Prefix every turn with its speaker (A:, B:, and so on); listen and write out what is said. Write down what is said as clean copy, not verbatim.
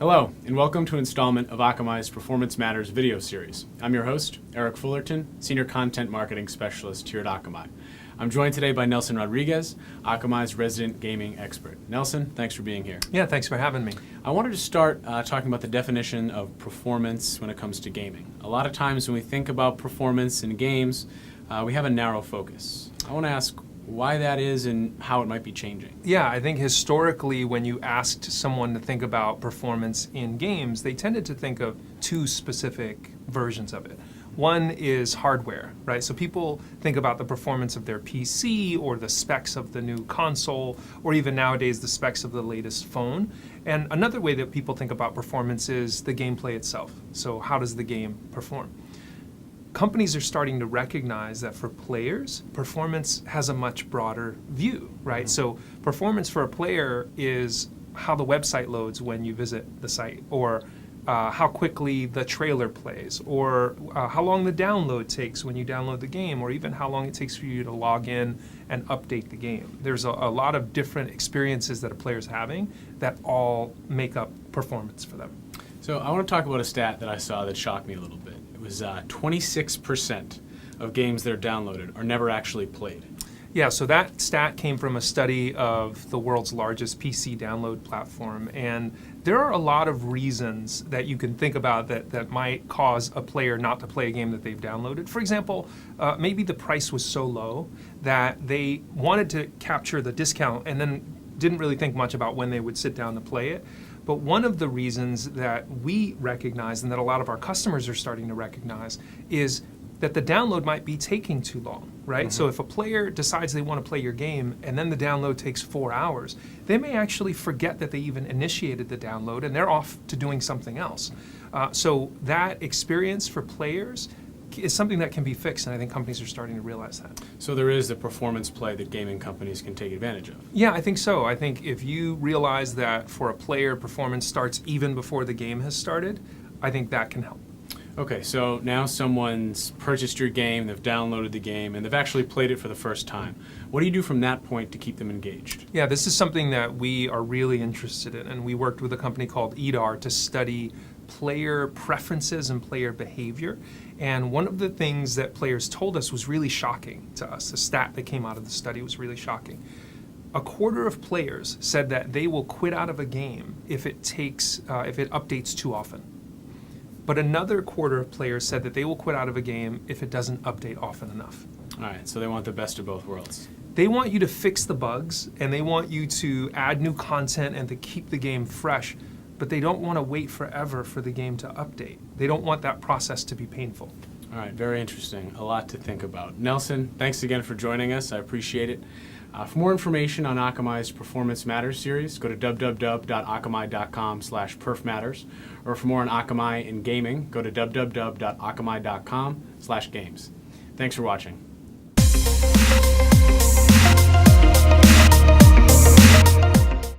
A: Hello, and welcome to an installment of Akamai's Performance Matters video series. I'm your host, Eric Fullerton, Senior Content Marketing Specialist here at Akamai. I'm joined today by Nelson Rodriguez, Akamai's resident gaming expert. Nelson, thanks for being here.
B: Yeah, thanks for having me.
A: I wanted to start talking about the definition of performance when it comes to gaming. A lot of times when we think about performance in games, we have a narrow focus. I want to ask why that is and how it might be changing.
B: Yeah, I think historically when you asked someone to think about performance in games, they tended to think of two specific versions of it. One is hardware, right? So people think about the performance of their PC or the specs of the new console, or even nowadays the specs of the latest phone. And another way that people think about performance is the gameplay itself. So how does the game perform? Companies are starting to recognize that for players, performance has a much broader view, right? So performance for a player is how the website loads when you visit the site, or how quickly the trailer plays, or how long the download takes when you download the game, or even how long it takes for you to log in and update the game. There's a lot of different experiences that a player's having that all make up performance for them.
A: So I want to talk about a stat that I saw that shocked me a little bit. It was 26% of games that are downloaded are never actually played.
B: Yeah, so that stat came from a study of the world's largest PC download platform, and there are a lot of reasons that you can think about that might cause a player not to play a game that they've downloaded. For example, maybe the price was so low that they wanted to capture the discount and then didn't really think much about when they would sit down to play it. But one of the reasons that we recognize and that a lot of our customers are starting to recognize is that the download might be taking too long, right? So if a player decides they want to play your game and then the download takes 4 hours, they may actually forget that they even initiated the download and they're off to doing something else. So that experience for players is something that can be fixed, and I think companies are starting to realize that.
A: So there is a performance play that gaming companies can take advantage of.
B: Yeah, I think so. I think if you realize that for a player, performance starts even before the game has started, I think that can help.
A: Okay, so now someone's purchased your game, they've downloaded the game, and they've actually played it for the first time. What do you do from that point to keep them engaged?
B: Yeah, this is something that we are really interested in, and we worked with a company called EDAR to study player preferences and player behavior. And one of the things that players told us was really shocking to us. The stat that came out of the study was really shocking. A quarter of players said that they will quit out of a game if it updates too often. But another quarter of players said that they will quit out of a game if it doesn't update often enough.
A: All right, so they want the best of both worlds.
B: They want you to fix the bugs, and they want you to add new content and to keep the game fresh, but they don't want to wait forever for the game to update. They don't want that process to be painful.
A: All right, very interesting. A lot to think about. Nelson, thanks again for joining us. I appreciate it. For more information on Akamai's Performance Matters series, go to www.akamai.com/perfmatters, or for more on Akamai and gaming, go to www.akamai.com/games. Thanks for watching.